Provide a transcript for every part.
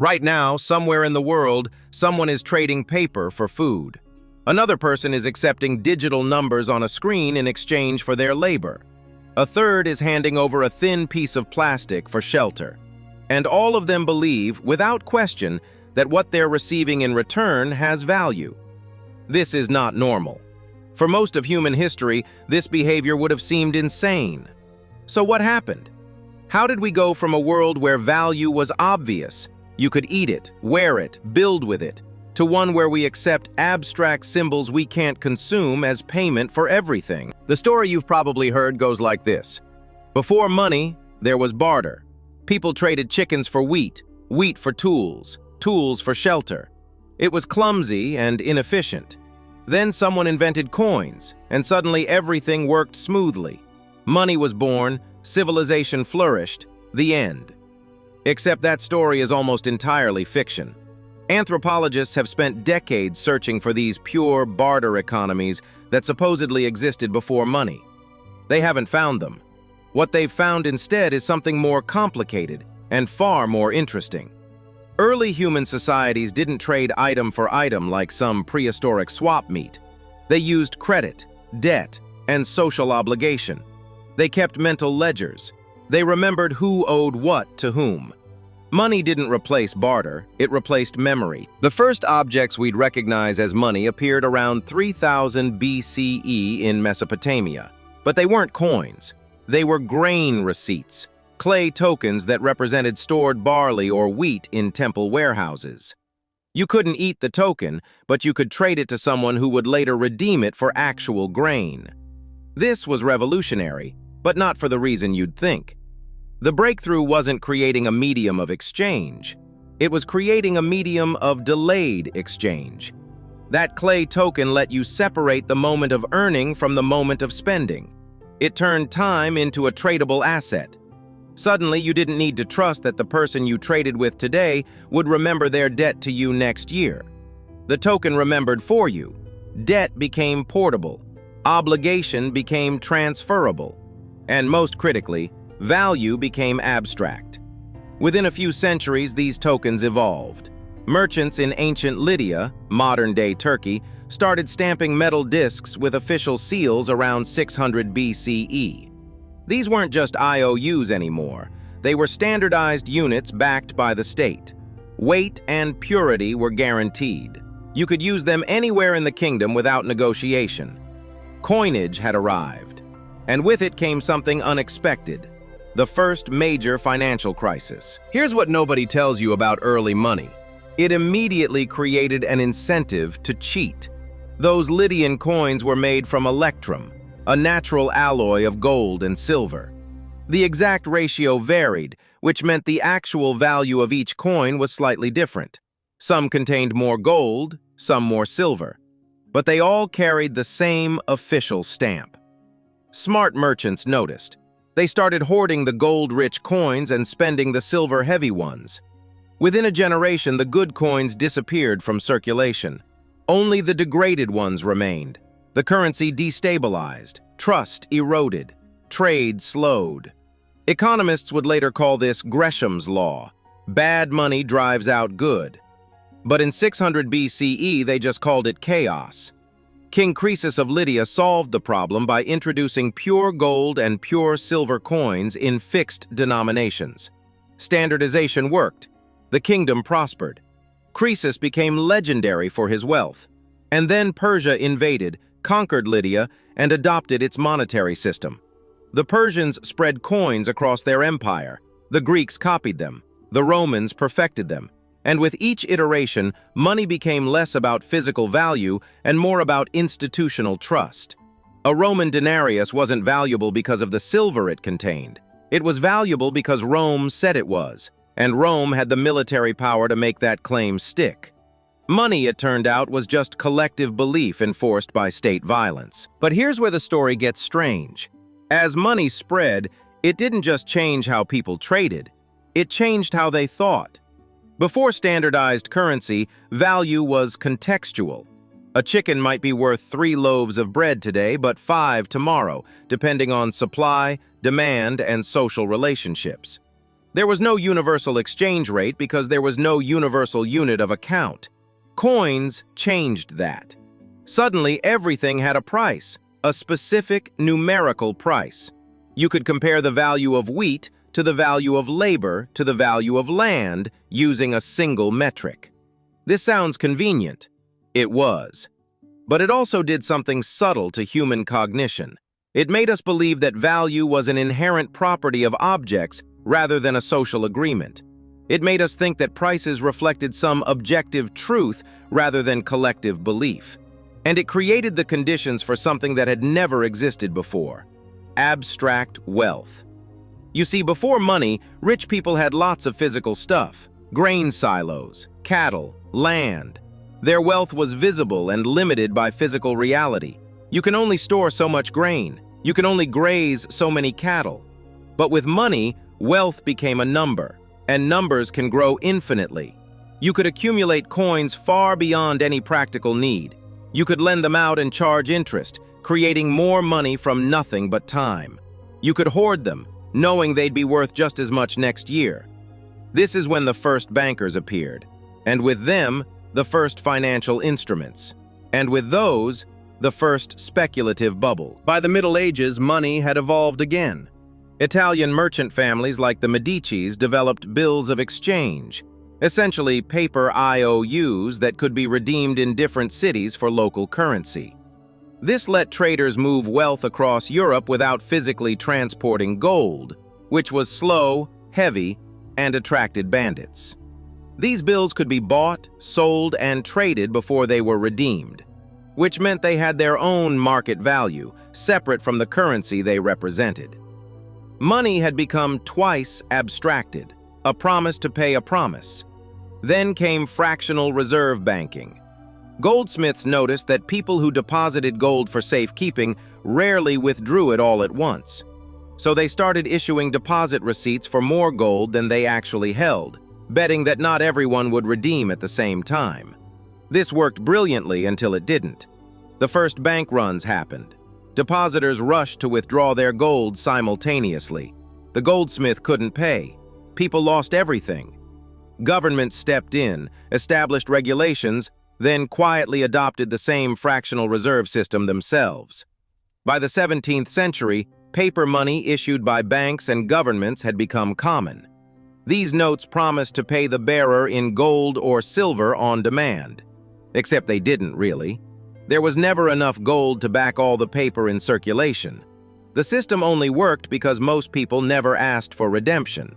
Right now, somewhere in the world, someone is trading paper for food. Another person is accepting digital numbers on a screen in exchange for their labor. A third is handing over a thin piece of plastic for shelter. And all of them believe, without question, that what they're receiving in return has value. This is not normal. For most of human history, this behavior would have seemed insane. So what happened? How did we go from a world where value was obvious, you could eat it, wear it, build with it, to one where we accept abstract symbols we can't consume as payment for everything? The story you've probably heard goes like this. Before money, there was barter. People traded chickens for wheat, wheat for tools, tools for shelter. It was clumsy and inefficient. Then someone invented coins, and suddenly everything worked smoothly. Money was born, civilization flourished, the end. Except that story is almost entirely fiction. Anthropologists have spent decades searching for these pure barter economies that supposedly existed before money. They haven't found them. What they've found instead is something more complicated and far more interesting. Early human societies didn't trade item for item like some prehistoric swap meet. They used credit, debt, and social obligation. They kept mental ledgers. They remembered who owed what to whom. Money didn't replace barter, it replaced memory. The first objects we'd recognize as money appeared around 3000 BCE in Mesopotamia. But they weren't coins. They were grain receipts, clay tokens that represented stored barley or wheat in temple warehouses. You couldn't eat the token, but you could trade it to someone who would later redeem it for actual grain. This was revolutionary, but not for the reason you'd think. The breakthrough wasn't creating a medium of exchange. It was creating a medium of delayed exchange. That clay token let you separate the moment of earning from the moment of spending. It turned time into a tradable asset. Suddenly, you didn't need to trust that the person you traded with today would remember their debt to you next year. The token remembered for you. Debt became portable. Obligation became transferable. And most critically, value became abstract. Within a few centuries, these tokens evolved. Merchants in ancient Lydia, modern-day Turkey, started stamping metal discs with official seals around 600 BCE. These weren't just IOUs anymore. They were standardized units backed by the state. Weight and purity were guaranteed. You could use them anywhere in the kingdom without negotiation. Coinage had arrived. And with it came something unexpected, the first major financial crisis. Here's what nobody tells you about early money. It immediately created an incentive to cheat. Those Lydian coins were made from electrum, a natural alloy of gold and silver. The exact ratio varied, which meant the actual value of each coin was slightly different. Some contained more gold, some more silver. But they all carried the same official stamp. Smart merchants noticed. They started hoarding the gold-rich coins and spending the silver-heavy ones. Within a generation, the good coins disappeared from circulation. Only the degraded ones remained. The currency destabilized, trust eroded, trade slowed. Economists would later call this Gresham's law. Bad money drives out good. But in 600 BCE, they just called it chaos. King Croesus of Lydia solved the problem by introducing pure gold and pure silver coins in fixed denominations. Standardization worked. The kingdom prospered. Croesus became legendary for his wealth. And then Persia invaded, conquered Lydia, and adopted its monetary system. The Persians spread coins across their empire. The Greeks copied them. The Romans perfected them. And with each iteration, money became less about physical value and more about institutional trust. A Roman denarius wasn't valuable because of the silver it contained. It was valuable because Rome said it was, and Rome had the military power to make that claim stick. Money, it turned out, was just collective belief enforced by state violence. But here's where the story gets strange. As money spread, it didn't just change how people traded, it changed how they thought. Before standardized currency, value was contextual. A chicken might be worth 3 loaves of bread today, but 5 tomorrow, depending on supply, demand, and social relationships. There was no universal exchange rate because there was no universal unit of account. Coins changed that. Suddenly, everything had a price, a specific numerical price. You could compare the value of wheat to the value of labor to the value of land using a single metric. This sounds convenient. It was. But it also did something subtle to human cognition. It made us believe that value was an inherent property of objects rather than a social agreement. It made us think that prices reflected some objective truth rather than collective belief. And it created the conditions for something that had never existed before: abstract wealth. You see, before money, rich people had lots of physical stuff: grain silos, cattle, land. Their wealth was visible and limited by physical reality. You can only store so much grain. You can only graze so many cattle. But with money, wealth became a number, and numbers can grow infinitely. You could accumulate coins far beyond any practical need. You could lend them out and charge interest, creating more money from nothing but time. You could hoard them, knowing they'd be worth just as much next year. This is when the first bankers appeared, and with them, the first financial instruments, and with those, the first speculative bubble. By the Middle Ages, money had evolved again. Italian merchant families like the Medicis developed bills of exchange, essentially paper IOUs that could be redeemed in different cities for local currency. This let traders move wealth across Europe without physically transporting gold, which was slow, heavy, and attracted bandits. These bills could be bought, sold, and traded before they were redeemed, which meant they had their own market value, separate from the currency they represented. Money had become twice abstracted, a promise to pay a promise. Then came fractional reserve banking. Goldsmiths noticed that people who deposited gold for safekeeping rarely withdrew it all at once. So they started issuing deposit receipts for more gold than they actually held, betting that not everyone would redeem at the same time. This worked brilliantly until it didn't. The first bank runs happened. Depositors rushed to withdraw their gold simultaneously. The goldsmith couldn't pay. People lost everything. Governments stepped in, established regulations, then quietly adopted the same fractional reserve system themselves. By the 17th century, paper money issued by banks and governments had become common. These notes promised to pay the bearer in gold or silver on demand. Except they didn't really. There was never enough gold to back all the paper in circulation. The system only worked because most people never asked for redemption.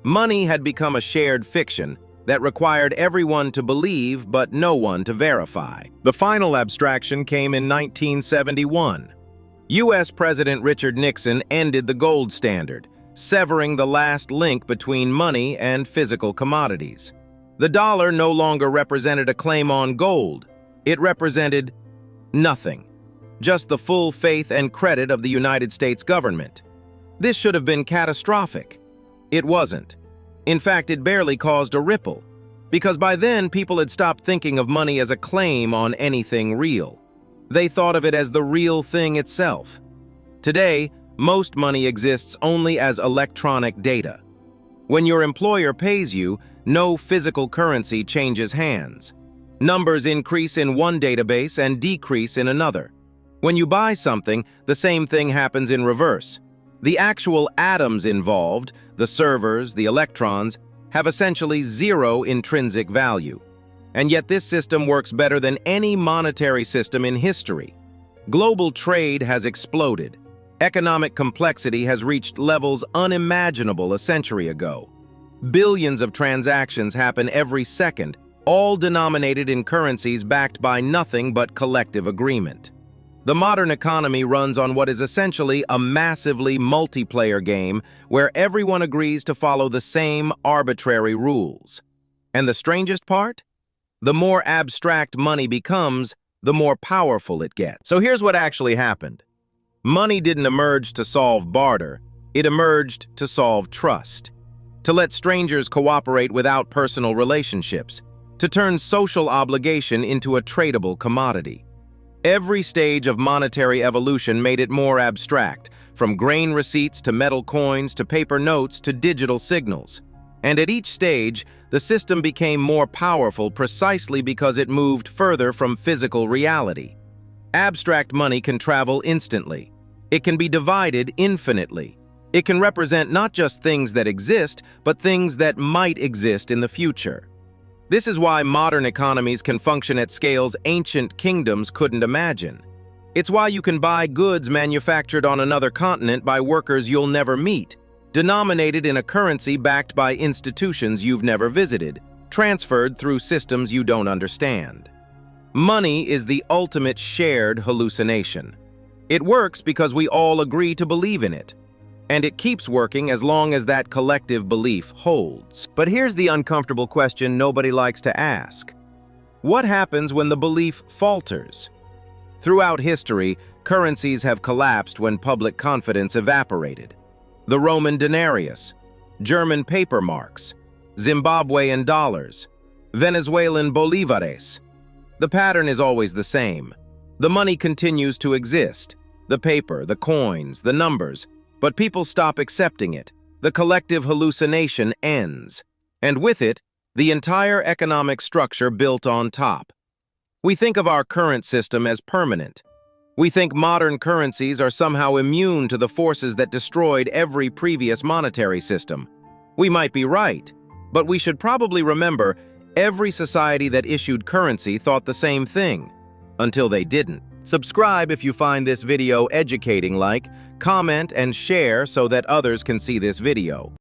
Money had become a shared fiction that required everyone to believe but no one to verify. The final abstraction came in 1971. U.S. President Richard Nixon ended the gold standard, severing the last link between money and physical commodities. The dollar no longer represented a claim on gold. It represented nothing, just the full faith and credit of the United States government. This should have been catastrophic. It wasn't. In fact, it barely caused a ripple, because by then people had stopped thinking of money as a claim on anything real. They thought of it as the real thing itself. Today, most money exists only as electronic data. When your employer pays you, no physical currency changes hands. Numbers increase in one database and decrease in another. When you buy something, the same thing happens in reverse. The actual atoms involved, the servers, the electrons, have essentially zero intrinsic value. And yet this system works better than any monetary system in history. Global trade has exploded. Economic complexity has reached levels unimaginable a century ago. Billions of transactions happen every second, all denominated in currencies backed by nothing but collective agreement. The modern economy runs on what is essentially a massively multiplayer game where everyone agrees to follow the same arbitrary rules. And the strangest part? The more abstract money becomes, the more powerful it gets. So here's what actually happened. Money didn't emerge to solve barter, it emerged to solve trust. To let strangers cooperate without personal relationships, to turn social obligation into a tradable commodity. Every stage of monetary evolution made it more abstract, from grain receipts to metal coins to paper notes to digital signals. And at each stage, the system became more powerful precisely because it moved further from physical reality. Abstract money can travel instantly. It can be divided infinitely. It can represent not just things that exist, but things that might exist in the future. This is why modern economies can function at scales ancient kingdoms couldn't imagine. It's why you can buy goods manufactured on another continent by workers you'll never meet, denominated in a currency backed by institutions you've never visited, transferred through systems you don't understand. Money is the ultimate shared hallucination. It works because we all agree to believe in it. And it keeps working as long as that collective belief holds. But here's the uncomfortable question nobody likes to ask. What happens when the belief falters? Throughout history, currencies have collapsed when public confidence evaporated. The Roman denarius, German paper marks, Zimbabwean dollars, Venezuelan bolívares. The pattern is always the same. The money continues to exist, the paper, the coins, the numbers, but people stop accepting it. The collective hallucination ends, and with it, the entire economic structure built on top. We think of our current system as permanent. We think modern currencies are somehow immune to the forces that destroyed every previous monetary system. We might be right, but we should probably remember every society that issued currency thought the same thing, until they didn't. Subscribe if you find this video educating, comment and share so that others can see this video.